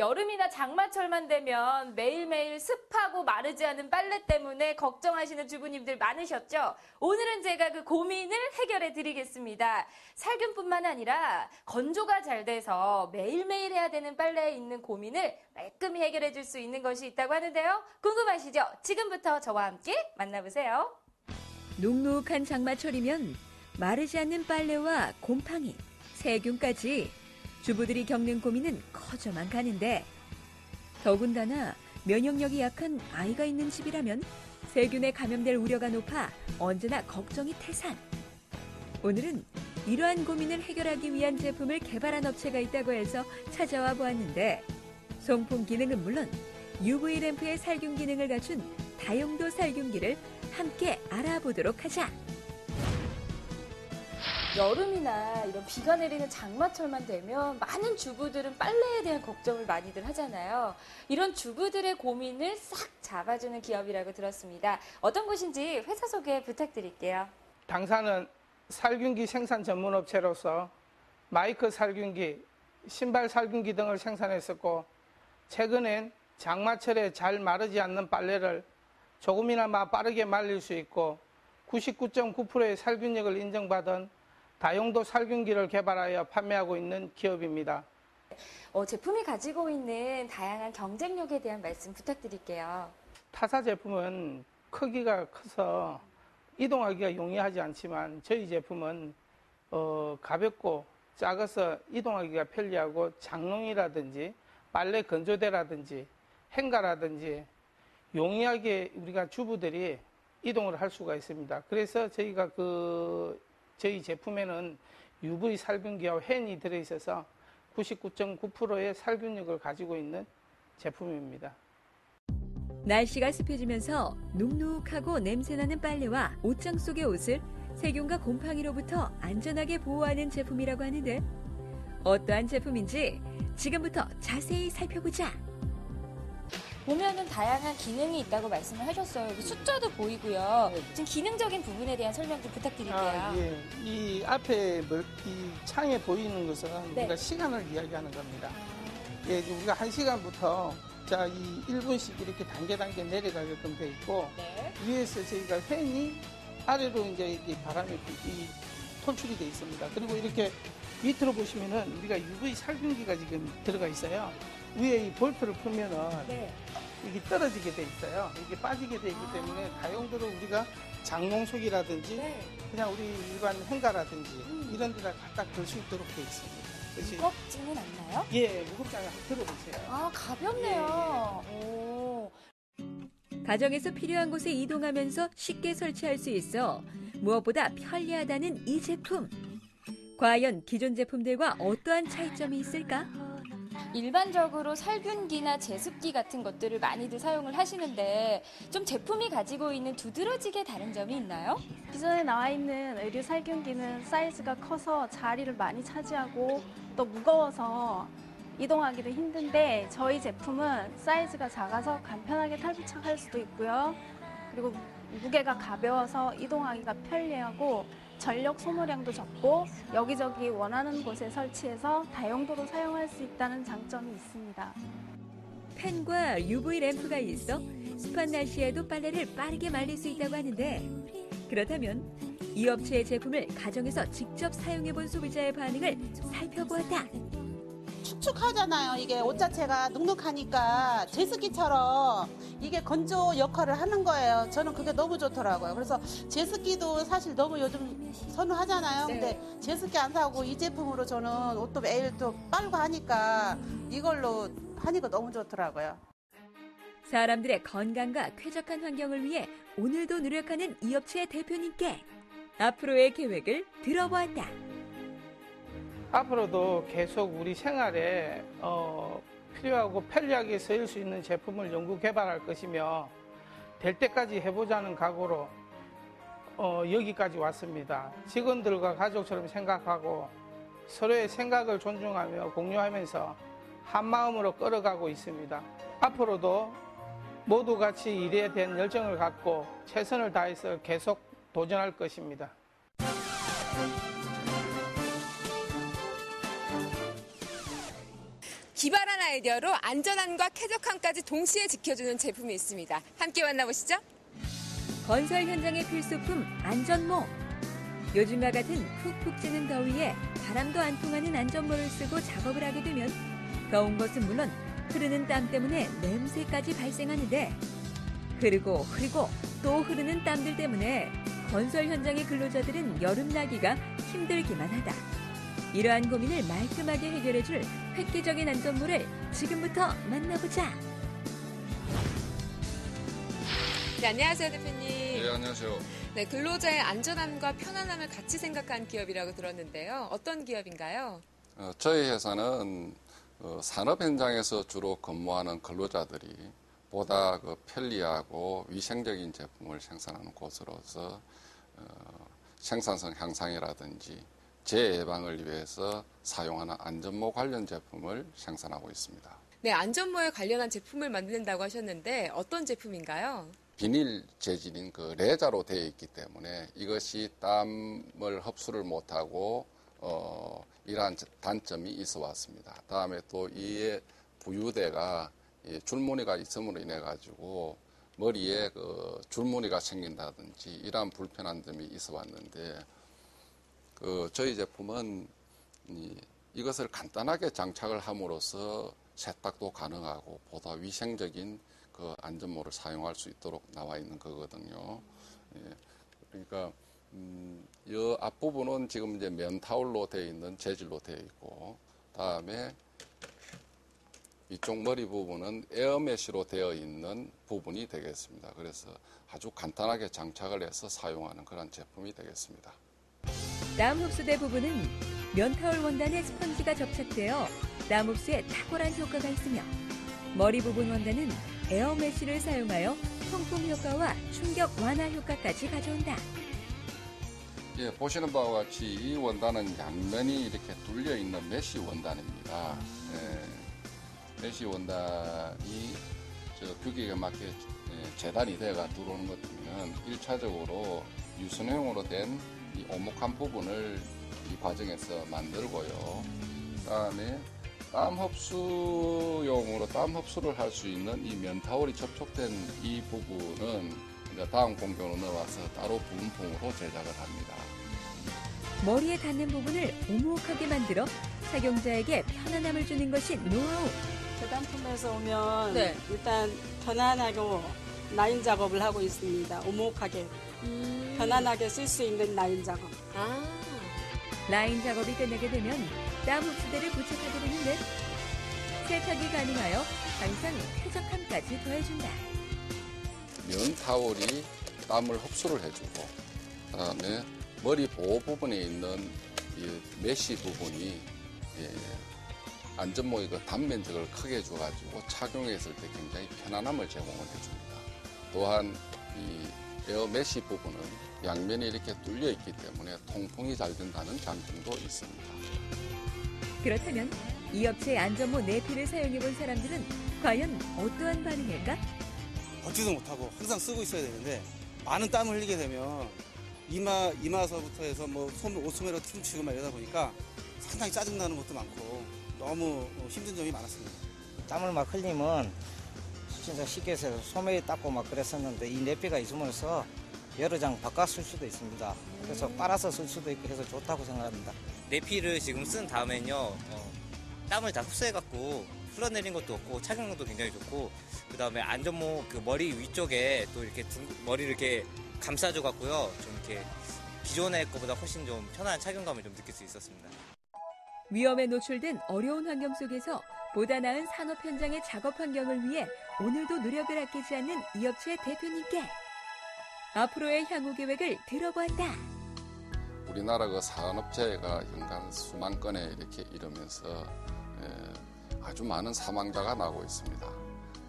여름이나 장마철만 되면 매일매일 습하고 마르지 않은 빨래 때문에 걱정하시는 주부님들 많으셨죠? 오늘은 제가 그 고민을 해결해 드리겠습니다. 살균뿐만 아니라 건조가 잘 돼서 매일매일 해야 되는 빨래에 있는 고민을 말끔히 해결해 줄 수 있는 것이 있다고 하는데요. 궁금하시죠? 지금부터 저와 함께 만나보세요. 눅눅한 장마철이면 마르지 않는 빨래와 곰팡이, 세균까지 주부들이 겪는 고민은 커져만 가는데, 더군다나 면역력이 약한 아이가 있는 집이라면 세균에 감염될 우려가 높아 언제나 걱정이 태산. 오늘은 이러한 고민을 해결하기 위한 제품을 개발한 업체가 있다고 해서 찾아와 보았는데, 송풍 기능은 물론 UV 램프의 살균 기능을 갖춘 다용도 살균기를 함께 알아보도록 하자. 여름이나 이런 비가 내리는 장마철만 되면 많은 주부들은 빨래에 대한 걱정을 많이들 하잖아요. 이런 주부들의 고민을 싹 잡아주는 기업이라고 들었습니다. 어떤 곳인지 회사 소개 부탁드릴게요. 당사는 살균기 생산 전문업체로서 마이크 살균기, 신발 살균기 등을 생산했었고, 최근엔 장마철에 잘 마르지 않는 빨래를 조금이나마 빠르게 말릴 수 있고 99.9%의 살균력을 인정받은 다용도 살균기를 개발하여 판매하고 있는 기업입니다. 제품이 가지고 있는 다양한 경쟁력에 대한 말씀 부탁드릴게요. 타사 제품은 크기가 커서 이동하기가 용이하지 않지만 저희 제품은 가볍고 작아서 이동하기가 편리하고 장롱이라든지 빨래 건조대라든지 행가라든지 용이하게 우리가 주부들이 이동을 할 수가 있습니다. 그래서 저희가 저희 제품에는 UV 살균기와 팬이 들어있어서 99.9%의 살균력을 가지고 있는 제품입니다. 날씨가 습해지면서 눅눅하고 냄새나는 빨래와 옷장 속의 옷을 세균과 곰팡이로부터 안전하게 보호하는 제품이라고 하는데, 어떠한 제품인지 지금부터 자세히 살펴보자. 보면은 다양한 기능이 있다고 말씀을 하셨어요. 여기 숫자도 보이고요. 지금 기능적인 부분에 대한 설명 좀 부탁드릴게요. 예. 이 앞에 이 창에 보이는 것은 우리가 시간을 이야기하는 겁니다. 예, 우리가 1시간부터 이 1분씩 이렇게 단계 내려가게끔 되어 있고, 위에서 저희가 팬이 아래로 이제 바람이 통출이 되어 있습니다. 그리고 이렇게 밑으로 보시면은 우리가 UV 살균기가 지금 들어가 있어요. 위에 이 볼트를 풀면은 이게 떨어지게 돼 있어요. 이게 빠지게 돼 있기 때문에 다용도로 우리가 장롱속이라든지 그냥 우리 일반 행가라든지 이런 데다 갖다 걸 수 있도록 돼 있습니다. 무겁지는 않나요? 예, 무겁지 않아요. 들어보세요. 아, 가볍네요. 예. 오. 가정에서 필요한 곳에 이동하면서 쉽게 설치할 수 있어 무엇보다 편리하다는 이 제품. 과연 기존 제품들과 어떠한 차이점이 있을까? 일반적으로 살균기나 제습기 같은 것들을 많이들 사용을 하시는데 좀 제품이 가지고 있는 두드러지게 다른 점이 있나요? 기존에 나와 있는 의류 살균기는 사이즈가 커서 자리를 많이 차지하고 또 무거워서 이동하기도 힘든데, 저희 제품은 사이즈가 작아서 간편하게 탈부착할 수도 있고요. 그리고 무게가 가벼워서 이동하기가 편리하고 전력 소모량도 적고 여기저기 원하는 곳에 설치해서 다용도로 사용할 수 있다는 장점이 있습니다. 팬과 UV 램프가 있어 습한 날씨에도 빨래를 빠르게 말릴 수 있다고 하는데, 그렇다면 이 업체의 제품을 가정에서 직접 사용해본 소비자의 반응을 살펴보았다. 축축하잖아요. 이게 옷 자체가 눅눅하니까 제습기처럼 이게 건조 역할을 하는 거예요. 저는 그게 너무 좋더라고요. 그래서 제습기도 사실 너무 요즘 선호하잖아요. 근데 제습기 안 사고 이 제품으로 저는 옷도 매일 또 빨고 하니까 이걸로 하니까 너무 좋더라고요. 사람들의 건강과 쾌적한 환경을 위해 오늘도 노력하는 이 업체의 대표님께 앞으로의 계획을 들어보았다. 앞으로도 계속 우리 생활에 필요하고 편리하게 쓰일 수 있는 제품을 연구 개발할 것이며, 될 때까지 해보자는 각오로 여기까지 왔습니다. 직원들과 가족처럼 생각하고 서로의 생각을 존중하며 공유하면서 한마음으로 끌어가고 있습니다. 앞으로도 모두 같이 일에 대한 열정을 갖고 최선을 다해서 계속 도전할 것입니다. 기발한 아이디어로 안전함과 쾌적함까지 동시에 지켜주는 제품이 있습니다. 함께 만나보시죠. 건설 현장의 필수품 안전모. 요즘과 같은 푹푹 찌는 더위에 바람도 안 통하는 안전모를 쓰고 작업을 하게 되면 더운 것은 물론 흐르는 땀 때문에 냄새까지 발생하는데 흐르고 또 흐르는 땀들 때문에 건설 현장의 근로자들은 여름나기가 힘들기만 하다. 이러한 고민을 말끔하게 해결해줄 획기적인 안전모를 지금부터 만나보자. 네, 안녕하세요, 대표님. 네, 안녕하세요. 네, 근로자의 안전함과 편안함을 같이 생각한 기업이라고 들었는데요. 어떤 기업인가요? 저희 회사는 산업 현장에서 주로 근무하는 근로자들이 보다 편리하고 위생적인 제품을 생산하는 곳으로서 생산성 향상이라든지 재해 예방을 위해서 사용하는 안전모 관련 제품을 생산하고 있습니다. 네, 안전모에 관련한 제품을 만든다고 하셨는데 어떤 제품인가요? 비닐 재질인 레자로 되어 있기 때문에 이것이 땀을 흡수를 못하고 이러한 단점이 있어 왔습니다. 다음에 또 이에 부유대가 줄무늬가 있음으로 인해 가지고 머리에 줄무늬가 생긴다든지 이러한 불편한 점이 있어 왔는데 저희 제품은 이것을 간단하게 장착을 함으로써 세탁도 가능하고 보다 위생적인 안전모를 사용할 수 있도록 나와 있는 거거든요. 예, 그러니까 이 앞부분은 지금 이제 면타올로 되어 있는 재질로 되어 있고, 다음에 이쪽 머리 부분은 에어메쉬로 되어 있는 부분이 되겠습니다. 그래서 아주 간단하게 장착을 해서 사용하는 그런 제품이 되겠습니다. 땀 흡수대 부분은 면타올 원단에 스펀지가 접착되어 땀 흡수에 탁월한 효과가 있으며 머리 부분 원단은 에어메쉬를 사용하여 통풍 효과와 충격 완화 효과까지 가져온다. 예, 보시는 바와 같이 이 원단은 양면이 이렇게 뚫려 있는 메쉬 원단입니다. 예, 메쉬 원단이 규격에 맞게 재단이 되어가 들어오는 것 같으면 1차적으로 유선형으로 된 이 오목한 부분을 이 과정에서 만들고요. 그다음에 땀 흡수용으로 땀 흡수를 할 수 있는 이 면타올이 접촉된 이 부분은 이제 다음 공정으로 넣어서 따로 부분품으로 제작을 합니다. 머리에 닿는 부분을 오목하게 만들어 착용자에게 편안함을 주는 것이 노하우. 재단품에서 오면 네. 일단 편안하고 라인 작업을 하고 있습니다. 오목하게 편안하게 쓸 수 있는 라인 작업. 아, 라인 작업이 끝나게 되면 땀 흡수대를 부착하게 되는데 세탁이 가능하여 항상 쾌적함까지 더해준다. 면 타올이 땀을 흡수를 해주고, 그다음에 머리 보호 부분에 있는 이 메쉬 부분이 안전모의 단면적을 크게 해줘가지고 착용했을 때 굉장히 편안함을 제공을 해줍니다. 또한 이 에어 메쉬 부분은 양면이 이렇게 뚫려 있기 때문에 통풍이 잘 된다는 장점도 있습니다. 그렇다면 이 업체의 안전모 내피를 사용해본 사람들은 과연 어떠한 반응일까? 걷지도 못하고 항상 쓰고 있어야 되는데 많은 땀을 흘리게 되면 이마서부터 해서 옷소매로 춤추고 막 이러다 보니까 상당히 짜증나는 것도 많고 너무 힘든 점이 많았습니다. 땀을 막 흘리면 진짜 쉽게 해서 소매 닦고 막 그랬었는데 이 내피가 있으면서 여러 장 바꿔 쓸 수도 있습니다. 그래서 빨아서 쓸 수도 있고 해서 좋다고 생각합니다. 내피를 지금 쓴 다음에는요, 땀을 다 흡수해갖고 흘러내린 것도 없고 착용감도 굉장히 좋고, 그 다음에 안전모 머리 위쪽에 또 이렇게 머리를 이렇게 감싸줘갖고요, 좀 이렇게 기존의 것보다 훨씬 좀 편안한 착용감을 좀 느낄 수 있었습니다. 위험에 노출된 어려운 환경 속에서 보다 나은 산업 현장의 작업 환경을 위해 오늘도 노력을 아끼지 않는 이 업체의 대표님께 앞으로의 향후 계획을 들어보았다. 우리나라 산업재해가 연간 수만 건에 이렇게 이르면서 아주 많은 사망자가 나고 있습니다.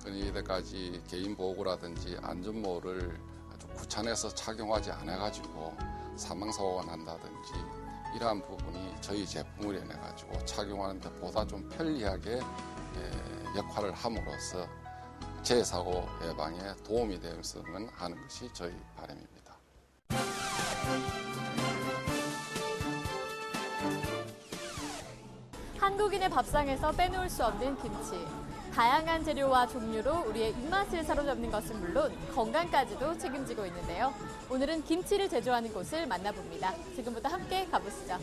이때까지 개인 보호구라든지 안전모를 아주 구찬해서 착용하지 않아가지고 사망사고가 난다든지 이러한 부분이 저희 제품을 인해 가지고 착용하는데 보다 좀 편리하게 역할을 함으로써 재해사고 예방에 도움이 되었으면 하는 것이 저희 바람입니다. 한국인의 밥상에서 빼놓을 수 없는 김치. 다양한 재료와 종류로 우리의 입맛을 사로잡는 것은 물론 건강까지도 책임지고 있는데요. 오늘은 김치를 제조하는 곳을 만나봅니다. 지금부터 함께 가보시죠.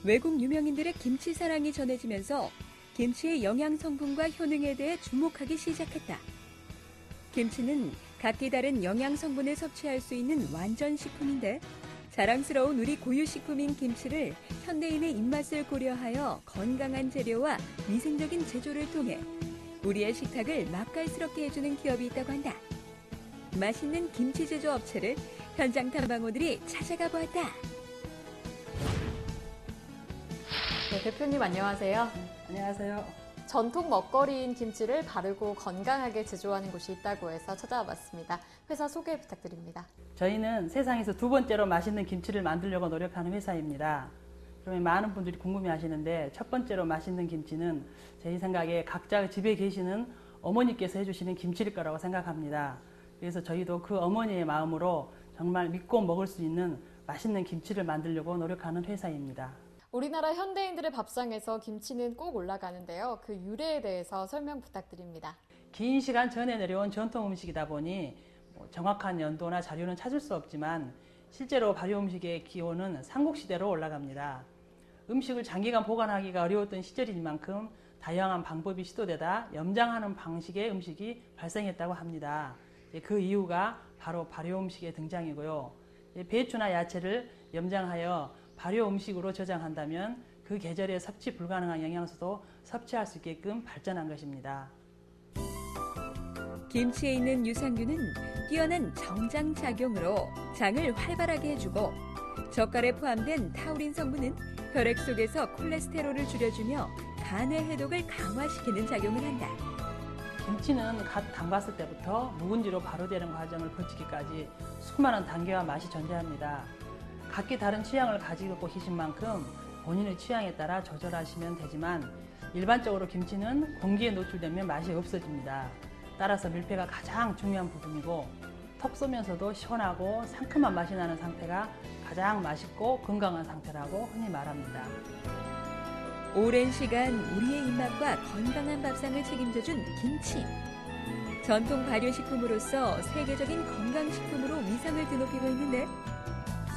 외국 유명인들의 김치 사랑이 전해지면서 김치의 영양 성분과 효능에 대해 주목하기 시작했다. 김치는 각기 다른 영양 성분을 섭취할 수 있는 완전 식품인데 자랑스러운 우리 고유 식품인 김치를 현대인의 입맛을 고려하여 건강한 재료와 위생적인 제조를 통해 우리의 식탁을 맛깔스럽게 해주는 기업이 있다고 한다. 맛있는 김치 제조 업체를 현장 탐방원들이 찾아가 보았다. 네, 대표님 안녕하세요. 안녕하세요. 전통 먹거리인 김치를 바르고 건강하게 제조하는 곳이 있다고 해서 찾아와 봤습니다. 회사 소개 부탁드립니다. 저희는 세상에서 두 번째로 맛있는 김치를 만들려고 노력하는 회사입니다. 그러면 많은 분들이 궁금해하시는데 첫 번째로 맛있는 김치는 제 생각에 각자 집에 계시는 어머니께서 해주시는 김치일 거라고 생각합니다. 그래서 저희도 그 어머니의 마음으로 정말 믿고 먹을 수 있는 맛있는 김치를 만들려고 노력하는 회사입니다. 우리나라 현대인들의 밥상에서 김치는 꼭 올라가는데요. 그 유래에 대해서 설명 부탁드립니다. 긴 시간 전에 내려온 전통 음식이다 보니 정확한 연도나 자료는 찾을 수 없지만 실제로 발효 음식의 기원은 삼국시대로 올라갑니다. 음식을 장기간 보관하기가 어려웠던 시절인 만큼 다양한 방법이 시도되다 염장하는 방식의 음식이 발생했다고 합니다. 그 이유가 바로 발효 음식의 등장이고요. 배추나 야채를 염장하여 발효 음식으로 저장한다면 그 계절에 섭취 불가능한 영양소도 섭취할 수 있게끔 발전한 것입니다. 김치에 있는 유산균은 뛰어난 정장 작용으로 장을 활발하게 해주고 젓갈에 포함된 타우린 성분은 혈액 속에서 콜레스테롤을 줄여주며 간의 해독을 강화시키는 작용을 한다. 김치는 갓 담갔을 때부터 묵은지로 발효되는 과정을 거치기까지 수많은 단계와 맛이 존재합니다. 각기 다른 취향을 가지고 계신 만큼 본인의 취향에 따라 조절하시면 되지만 일반적으로 김치는 공기에 노출되면 맛이 없어집니다. 따라서 밀폐가 가장 중요한 부분이고 턱 쏘면서도 시원하고 상큼한 맛이 나는 상태가 가장 맛있고 건강한 상태라고 흔히 말합니다. 오랜 시간 우리의 입맛과 건강한 밥상을 책임져준 김치. 전통 발효식품으로서 세계적인 건강식품으로 위상을 드높이고 있는데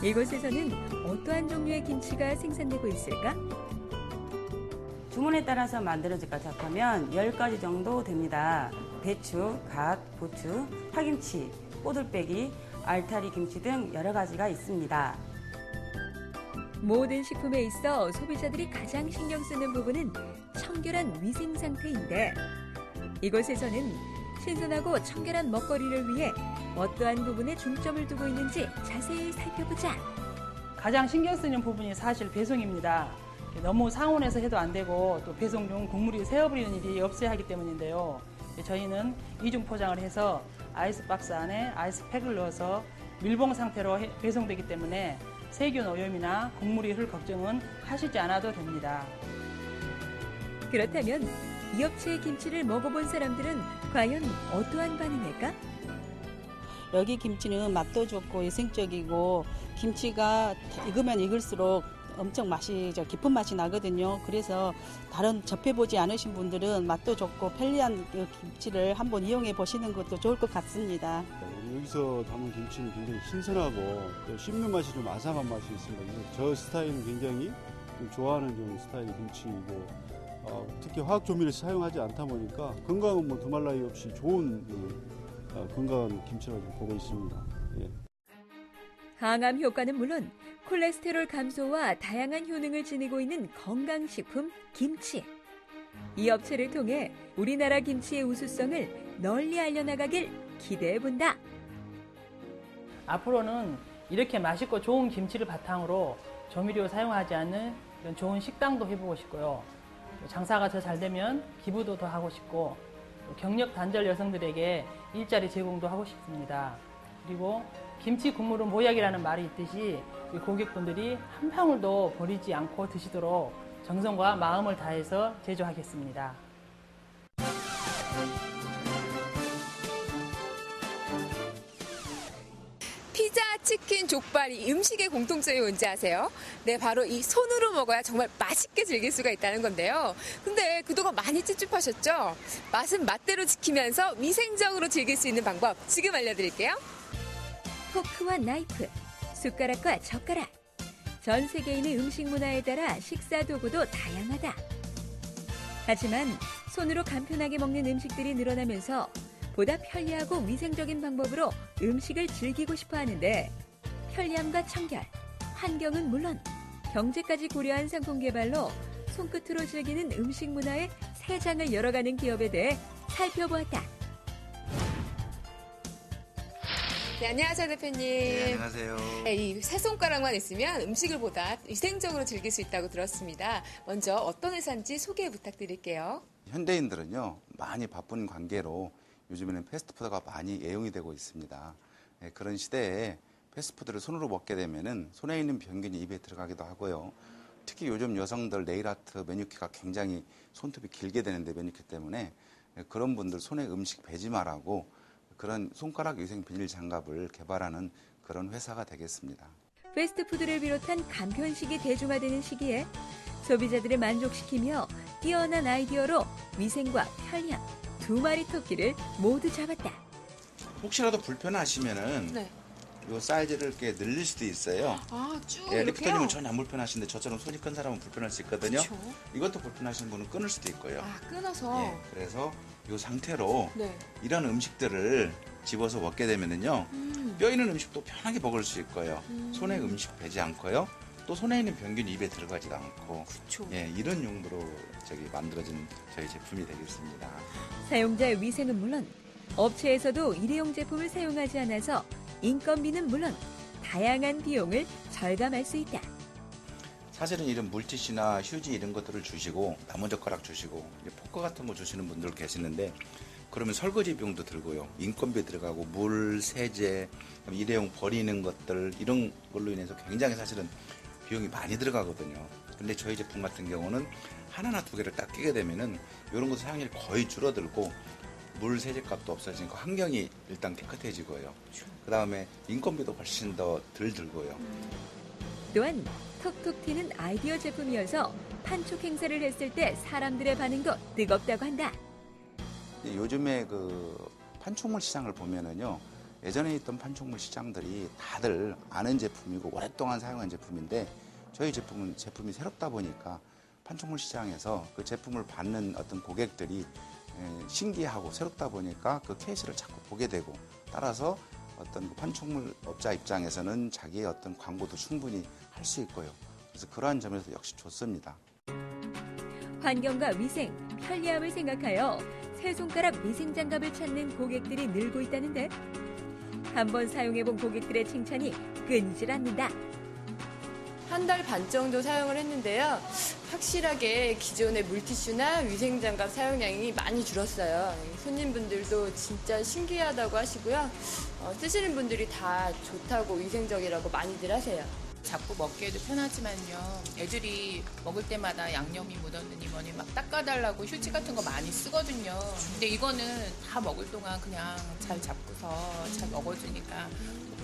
이곳에서는 어떠한 종류의 김치가 생산되고 있을까? 주문에 따라서 만들어질까 작하면 10가지 정도 됩니다. 배추, 갓, 부추, 파김치, 꼬들빼기, 알타리 김치 등 여러 가지가 있습니다. 모든 식품에 있어 소비자들이 가장 신경 쓰는 부분은 청결한 위생 상태인데 이곳에서는 신선하고 청결한 먹거리를 위해 어떠한 부분에 중점을 두고 있는지 자세히 살펴보자. 가장 신경 쓰는 부분이 사실 배송입니다. 너무 상온에서 해도 안 되고 또 배송 중 국물이 새어버리는 일이 없어야 하기 때문인데요. 저희는 이중 포장을 해서 아이스박스 안에 아이스팩을 넣어서 밀봉 상태로 배송되기 때문에 세균 오염이나 국물이 흐를 걱정은 하시지 않아도 됩니다. 그렇다면 이 업체의 김치를 먹어본 사람들은 과연 어떠한 반응일까? 여기 김치는 맛도 좋고 위생적이고 김치가 익으면 익을수록 엄청 맛이 깊은 맛이 나거든요. 그래서 다른 접해보지 않으신 분들은 맛도 좋고 편리한 김치를 한번 이용해 보시는 것도 좋을 것 같습니다. 여기서 담은 김치는 굉장히 신선하고 또 씹는 맛이 좀 아삭한 맛이 있습니다. 저 스타일은 굉장히 좀 좋아하는 좀 스타일의 김치이고 특히 화학 조미를 사용하지 않다 보니까 건강은 뭐 두말 나위 없이 좋은 건강한 김치라고 보고 있습니다. 예. 항암 효과는 물론 콜레스테롤 감소와 다양한 효능을 지니고 있는 건강식품 김치. 이 업체를 통해 우리나라 김치의 우수성을 널리 알려나가길 기대해본다. 앞으로는 이렇게 맛있고 좋은 김치를 바탕으로 조미료 사용하지 않는 이런 좋은 식당도 해보고 싶고요. 장사가 더 잘 되면 기부도 더 하고 싶고 경력 단절 여성들에게 일자리 제공도 하고 싶습니다. 그리고 김치 국물은 보약이라는 말이 있듯이 고객분들이 한 방울도 버리지 않고 드시도록 정성과 마음을 다해서 제조하겠습니다. 피자, 치킨, 족발, 이 음식의 공통점이 뭔지 아세요? 네, 바로 이 손으로 먹어야 정말 맛있게 즐길 수가 있다는 건데요. 근데 그동안 많이 찝찝하셨죠? 맛은 맛대로 지키면서 위생적으로 즐길 수 있는 방법 지금 알려드릴게요. 포크와 나이프, 숟가락과 젓가락. 전 세계인의 음식 문화에 따라 식사 도구도 다양하다. 하지만 손으로 간편하게 먹는 음식들이 늘어나면서 보다 편리하고 위생적인 방법으로 음식을 즐기고 싶어 하는데 편리함과 청결, 환경은 물론 경제까지 고려한 상품 개발로 손끝으로 즐기는 음식 문화의 새 장을 열어가는 기업에 대해 살펴보았다. 네, 안녕하세요, 대표님. 네, 안녕하세요. 네, 이 세 손가락만 있으면 음식을 보다 위생적으로 즐길 수 있다고 들었습니다. 먼저 어떤 회사인지 소개 부탁드릴게요. 현대인들은요, 많이 바쁜 관계로 요즘에는 패스트푸드가 많이 애용이 되고 있습니다. 네, 그런 시대에 패스트푸드를 손으로 먹게 되면은 손에 있는 병균이 입에 들어가기도 하고요. 특히 요즘 여성들 네일아트, 매니큐어가 굉장히 손톱이 길게 되는데 매니큐어 때문에 그런 분들 손에 음식 베지 말라고 그런 손가락 위생 비닐 장갑을 개발하는 그런 회사가 되겠습니다. 패스트푸드를 비롯한 간편식이 대중화되는 시기에 소비자들을 만족시키며 뛰어난 아이디어로 위생과 편리함 두 마리 토끼를 모두 잡았다. 혹시라도 불편하시면은 네. 이 사이즈를 이렇게 늘릴 수도 있어요. 아, 쭉 예, 이렇게요? 리프터님은 전혀 안 불편하신데 저처럼 손이 큰 사람은 불편할 수 있거든요. 그쵸. 이것도 불편하신 분은 끊을 수도 있고요. 아, 끊어서. 예, 그래서 이 상태로 네. 이런 음식들을 집어서 먹게 되면은요, 뼈 있는 음식도 편하게 먹을 수 있고요. 손에 음식 배지 않고요. 또 손에 있는 병균이 입에 들어가지도 않고. 그쵸. 예, 이런 용도로 만들어진 저희 제품이 되겠습니다. 사용자의 위생은 물론 업체에서도 일회용 제품을 사용하지 않아서 인건비는 물론 다양한 비용을 절감할 수 있다. 사실은 이런 물티슈나 휴지 이런 것들을 주시고 나무젓가락 주시고 포크 같은 거 주시는 분들 계시는데 그러면 설거지 비용도 들고요. 인건비 들어가고 물, 세제, 일회용 버리는 것들 이런 걸로 인해서 굉장히 사실은 비용이 많이 들어가거든요. 근데 저희 제품 같은 경우는 하나나 두 개를 딱 끼게 되면은 이런 것도 사용률이 거의 줄어들고 물, 세제 값도 없어지니까 환경이 일단 깨끗해지고요. 그 다음에 인건비도 훨씬 더 덜 들고요. 또한 톡톡 튀는 아이디어 제품이어서 판촉 행사를 했을 때 사람들의 반응도 뜨겁다고 한다. 요즘에 그 판촉물 시장을 보면은요, 예전에 있던 판촉물 시장들이 다들 아는 제품이고 오랫동안 사용한 제품인데 저희 제품이 새롭다 보니까 판촉물 시장에서 그 제품을 받는 어떤 고객들이 신기하고 새롭다 보니까 그 케이스를 자꾸 보게 되고 따라서 어떤 판촉물 업자 입장에서는 자기의 어떤 광고도 충분히 할 수 있고요. 그래서 그러한 점에서 역시 좋습니다. 환경과 위생, 편리함을 생각하여 새 손가락 위생 장갑을 찾는 고객들이 늘고 있다는데 한번 사용해본 고객들의 칭찬이 끊이질 않는다. 한 달 반 정도 사용을 했는데요. 확실하게 기존의 물티슈나 위생장갑 사용량이 많이 줄었어요. 손님분들도 진짜 신기하다고 하시고요. 쓰시는 분들이 다 좋다고 위생적이라고 많이들 하세요. 자꾸 먹기에도 편하지만요. 애들이 먹을 때마다 양념이 묻었느니 뭐니 막 닦아달라고 휴지 같은 거 많이 쓰거든요. 근데 이거는 다 먹을 동안 그냥 잘 잡고서 잘 먹어주니까.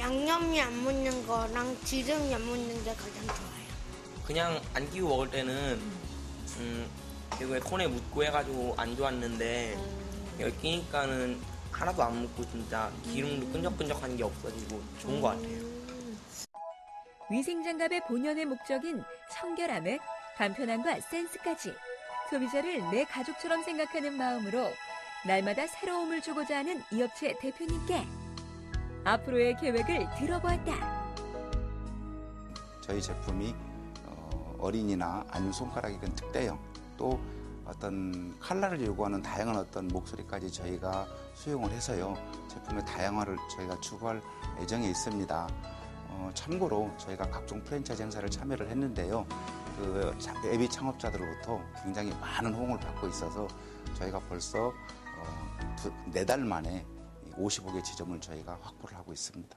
양념이 안 묻는 거랑 기름이 안 묻는 게 가장 좋아요. 그냥 안 끼고 먹을 때는 이거 손에 묻고 해가지고 안 좋았는데 여기 끼니까는 하나도 안 묻고 진짜 기름도 끈적끈적한 게 없어지고 좋은 것 같아요. 위생장갑의 본연의 목적인 청결함에 간편함과 센스까지 소비자를 내 가족처럼 생각하는 마음으로 날마다 새로움을 주고자 하는 이 업체 대표님께 앞으로의 계획을 들어보았다. 저희 제품이 어린이나 아니면 손가락이건 특대형 또 어떤 컬러를 요구하는 다양한 어떤 목소리까지 저희가 수용을 해서요. 제품의 다양화를 저희가 추구할 예정에 있습니다. 참고로 저희가 각종 프랜차이즈 행사를 참여를 했는데요. 그 예비 창업자들로부터 굉장히 많은 호응을 받고 있어서 저희가 벌써 4달 만에 55개 지점을 저희가 확보를 하고 있습니다.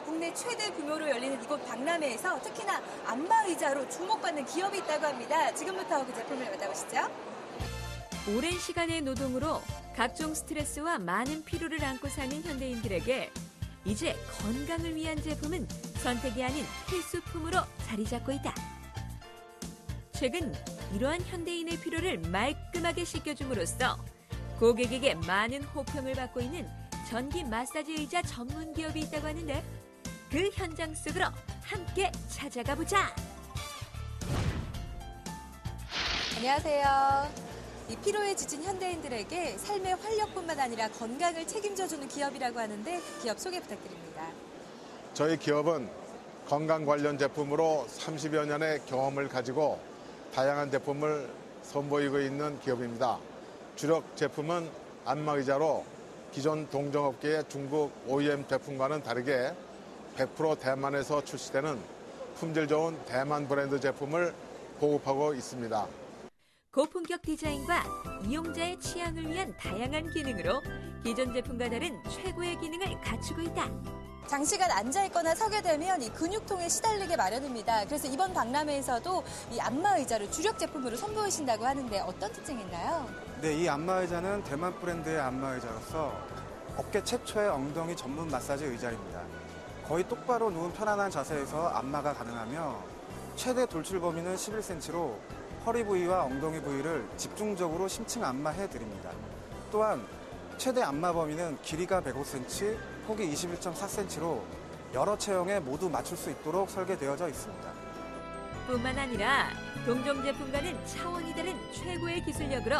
국내 최대 규모로 열리는 이곳 박람회에서 특히나 안마의자로 주목받는 기업이 있다고 합니다. 지금부터 그 제품을 만나보시죠. 오랜 시간의 노동으로 각종 스트레스와 많은 피로를 안고 사는 현대인들에게 이제 건강을 위한 제품은 선택이 아닌 필수품으로 자리 잡고 있다. 최근 이러한 현대인의 피로를 말끔하게 씻겨줌으로써 고객에게 많은 호평을 받고 있는 전기 마사지 의자 전문 기업이 있다고 하는데 그 현장 속으로 함께 찾아가 보자. 안녕하세요. 이 피로에 지친 현대인들에게 삶의 활력뿐만 아니라 건강을 책임져주는 기업이라고 하는데 그 기업 소개 부탁드립니다. 저희 기업은 건강 관련 제품으로 30여 년의 경험을 가지고 다양한 제품을 선보이고 있는 기업입니다. 주력 제품은 안마의자로 기존 동종업계의 중국 OEM 제품과는 다르게 100% 대만에서 출시되는 품질 좋은 대만 브랜드 제품을 보급하고 있습니다. 고품격 디자인과 이용자의 취향을 위한 다양한 기능으로 기존 제품과 다른 최고의 기능을 갖추고 있다. 장시간 앉아있거나 서게 되면 이 근육통에 시달리게 마련입니다. 그래서 이번 박람회에서도 이 안마의자를 주력 제품으로 선보이신다고 하는데 어떤 특징이 있나요? 네, 이 안마의자는 대만 브랜드의 안마의자로서 업계 최초의 엉덩이 전문 마사지 의자입니다. 거의 똑바로 누운 편안한 자세에서 안마가 가능하며 최대 돌출 범위는 11cm로 허리 부위와 엉덩이 부위를 집중적으로 심층 안마해드립니다. 또한 최대 안마 범위는 길이가 105cm, 폭이 21.4cm로 여러 체형에 모두 맞출 수 있도록 설계되어져 있습니다. 뿐만 아니라 동종 제품과는 차원이 다른 최고의 기술력으로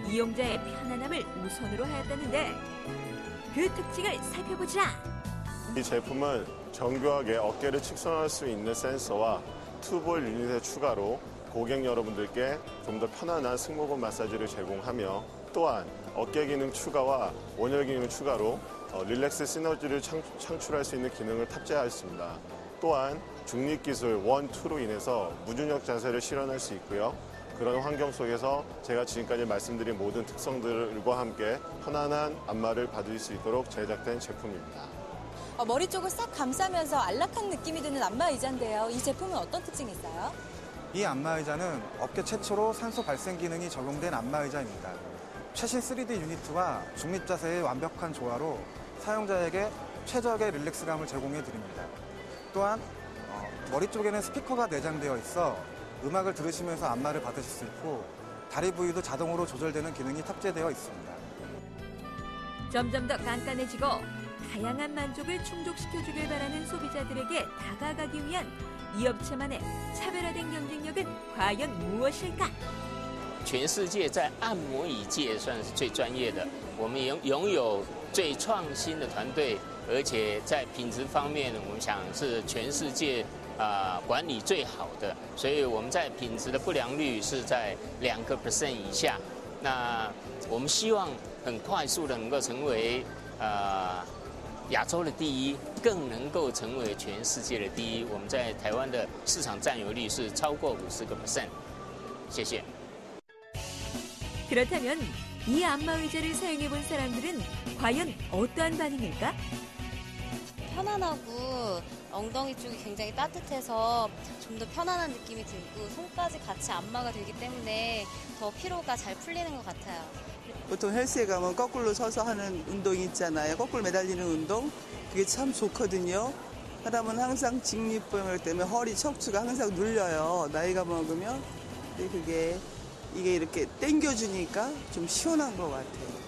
이용자의 편안함을 우선으로 하였다는데 그 특징을 살펴보자. 이 제품은 정교하게 어깨를 직선할 수 있는 센서와 투볼 유닛의 추가로 고객 여러분들께 좀 더 편안한 승모근 마사지를 제공하며 또한 어깨 기능 추가와 온열 기능 추가로 릴렉스 시너지를 창출할 수 있는 기능을 탑재하였습니다. 또한 중립기술 1, 2로 인해서 무중력 자세를 실현할 수 있고요. 그런 환경 속에서 제가 지금까지 말씀드린 모든 특성들과 함께 편안한 안마를 받을 수 있도록 제작된 제품입니다. 머리 쪽을 싹 감싸면서 안락한 느낌이 드는 안마의자인데요. 이 제품은 어떤 특징이 있어요? 이 안마의자는 업계 최초로 산소 발생 기능이 적용된 안마의자입니다. 최신 3D 유니트와 중립 자세의 완벽한 조화로 사용자에게 최적의 릴렉스감을 제공해 드립니다. 또한 머리 쪽에는 스피커가 내장되어 있어 음악을 들으시면서 안마를 받으실 수 있고 다리 부위도 자동으로 조절되는 기능이 탑재되어 있습니다. 점점 더 간단해지고 다양한 만족을 충족시켜주길 바라는 소비자들에게 다가가기 위한 이 업체만의 차별화된 경쟁력은 과연 무엇일까? 全世界在按摩椅界算是最专业的，我们拥有最创新的团队，而且在品质方面，我们想是全世界管理最好的，所以我们在品质的不良率是在2% 以下。那我们希望很快速的能够成为亚洲的第一，更能够成为全世界的第一。我们在台湾的市场占有率是超过50%。谢谢。 그렇다면 이 안마의자를 사용해본 사람들은 과연 어떠한 반응일까? 편안하고 엉덩이 쪽이 굉장히 따뜻해서 좀 더 편안한 느낌이 들고 손까지 같이 안마가 되기 때문에 더 피로가 잘 풀리는 것 같아요. 보통 헬스에 가면 거꾸로 서서 하는 운동이 있잖아요. 거꾸로 매달리는 운동. 그게 참 좋거든요. 사람은 항상 직립병 때문에 허리 척추가 항상 눌려요. 나이가 먹으면. 근데 이게 이렇게 당겨주니까 좀 시원한 것 같아요.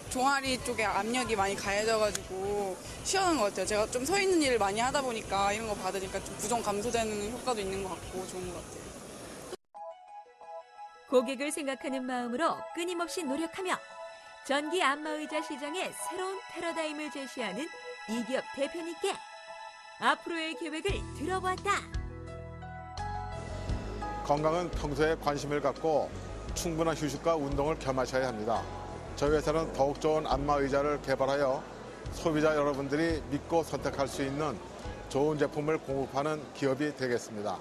종아리 쪽에 압력이 많이 가해져가지고 시원한 것 같아요. 제가 좀 서 있는 일을 많이 하다 보니까 이런 거 받으니까 좀 부종 감소되는 효과도 있는 것 같고 좋은 것 같아요. 고객을 생각하는 마음으로 끊임없이 노력하며 전기 안마의자 시장에 새로운 패러다임을 제시하는 이 기업 대표님께 앞으로의 계획을 들어보았다. 건강은 평소에 관심을 갖고 충분한 휴식과 운동을 겸하셔야 합니다. 저희 회사는 더욱 좋은 안마의자를 개발하여 소비자 여러분들이 믿고 선택할 수 있는 좋은 제품을 공급하는 기업이 되겠습니다.